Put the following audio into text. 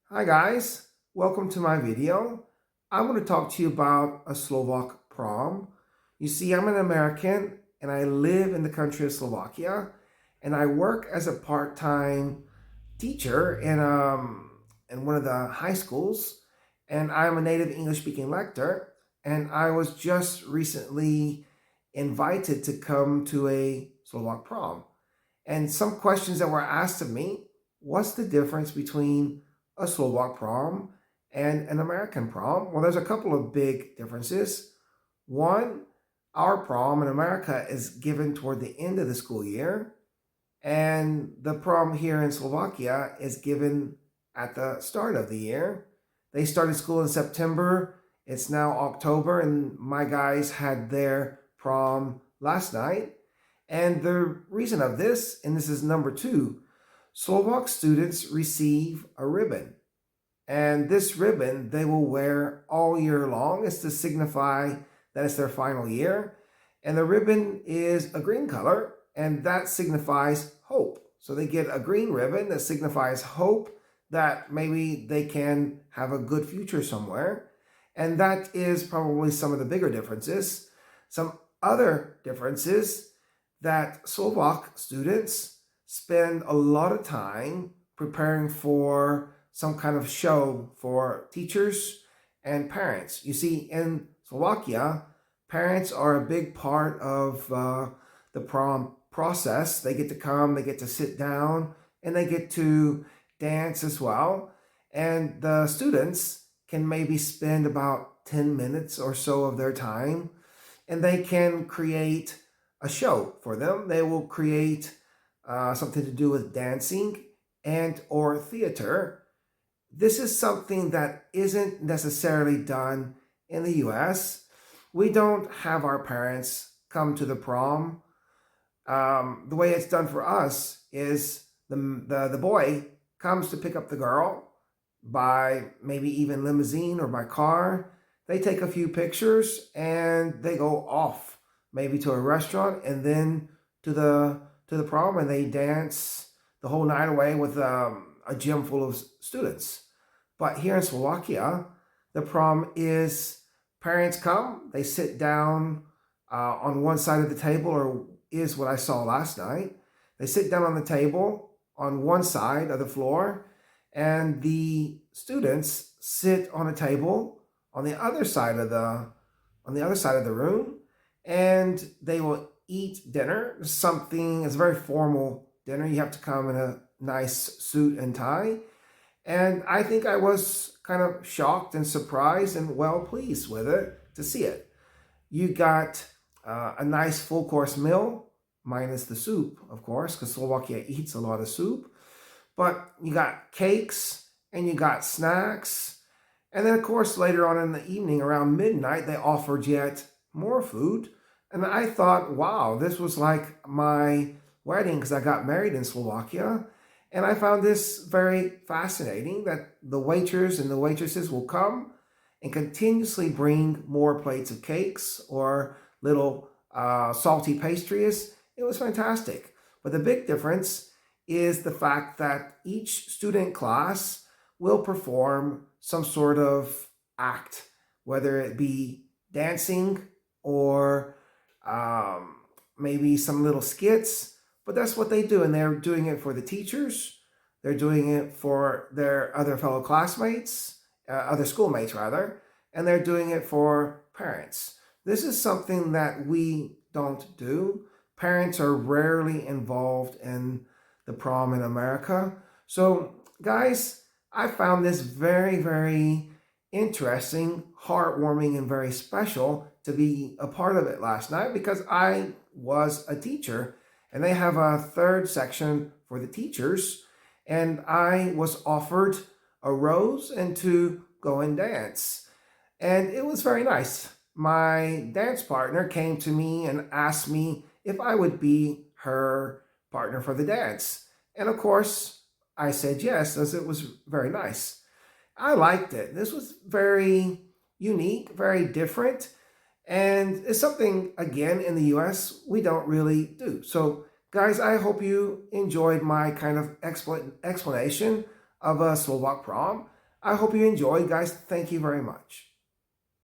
Hi guys, welcome to my video. I want to talk to you about a Slovak prom. You see, I'm an American and I live in the country of Slovakia, and I work as a part-time teacher in one of the high schools, and I'm a native English speaking lecturer, and I was just recently invited to come to a Slovak prom. And some questions that were asked of me: what's the difference between a Slovak prom and an American prom? Well, there's a couple of big differences. One, our prom in America is given toward the end of the school year, and the prom here in Slovakia is given at the start of the year. They started school in September. It's now October, and my guys had their prom last night. And the reason of this, and this is number two, Slovak students receive a ribbon. And this ribbon they will wear all year long. It's to signify that it's their final year. And the ribbon is a green color, and that signifies hope. So they get a green ribbon that signifies hope that maybe they can have a good future somewhere. And that is probably some of the bigger differences. Some other differences that Slovak students spend a lot of time preparing for some kind of show for teachers and parents. You see, in Slovakia, parents are a big part of the prom process. They get to come, they get to sit down, and they get to dance as well. And the students can maybe spend about 10 minutes or so of their time, and they can create a show for them. They will create something to do with dancing and or theater. This is something that isn't necessarily done in the US. We don't have our parents come to the prom. The way it's done for us is the boy comes to pick up the girl by maybe even limousine or by car. They take a few pictures and they go off, maybe to a restaurant and then to the prom, and they dance the whole night away with a gym full of students. But here in Slovakia, the prom is parents come, they sit down on one side of the table, or is what I saw last night. They sit down on the table on one side of the floor, and the students sit on a table on the other side of the room, and they will eat dinner. Something, it's a very formal dinner. You have to come in a nice suit and tie. And I think I was kind of shocked and surprised and well pleased with it to see it. You got a nice full course meal, minus the soup, of course, because Slovakia eats a lot of soup. But you got cakes and you got snacks. And then, of course, later on in the evening, around midnight, they offered yet more food. And I thought, wow, this was like my wedding, because I got married in Slovakia. And I found this very fascinating, that the waiters and the waitresses will come and continuously bring more plates of cakes or little salty pastries. It was fantastic. But the big difference is the fact that each student class will perform some sort of act, whether it be dancing or maybe some little skits. But that's what they do, and they're doing it for the teachers. They're doing it for their other fellow classmates, other schoolmates rather, and they're doing it for parents. This is something that we don't do. Parents are rarely involved in the prom in America. So, guys, I found this very, very interesting, heartwarming, and very special to be a part of it last night, because I was a teacher. And they have a third section for the teachers. And I was offered a rose and to go and dance. And it was very nice. My dance partner came to me and asked me if I would be her partner for the dance. And of course, I said yes, as it was very nice. I liked it. This was very unique, very different. And it's something, again, in the US, we don't really do. So, guys, I hope you enjoyed my kind of explanation of a Slovak prom. I hope you enjoyed, guys. Thank you very much.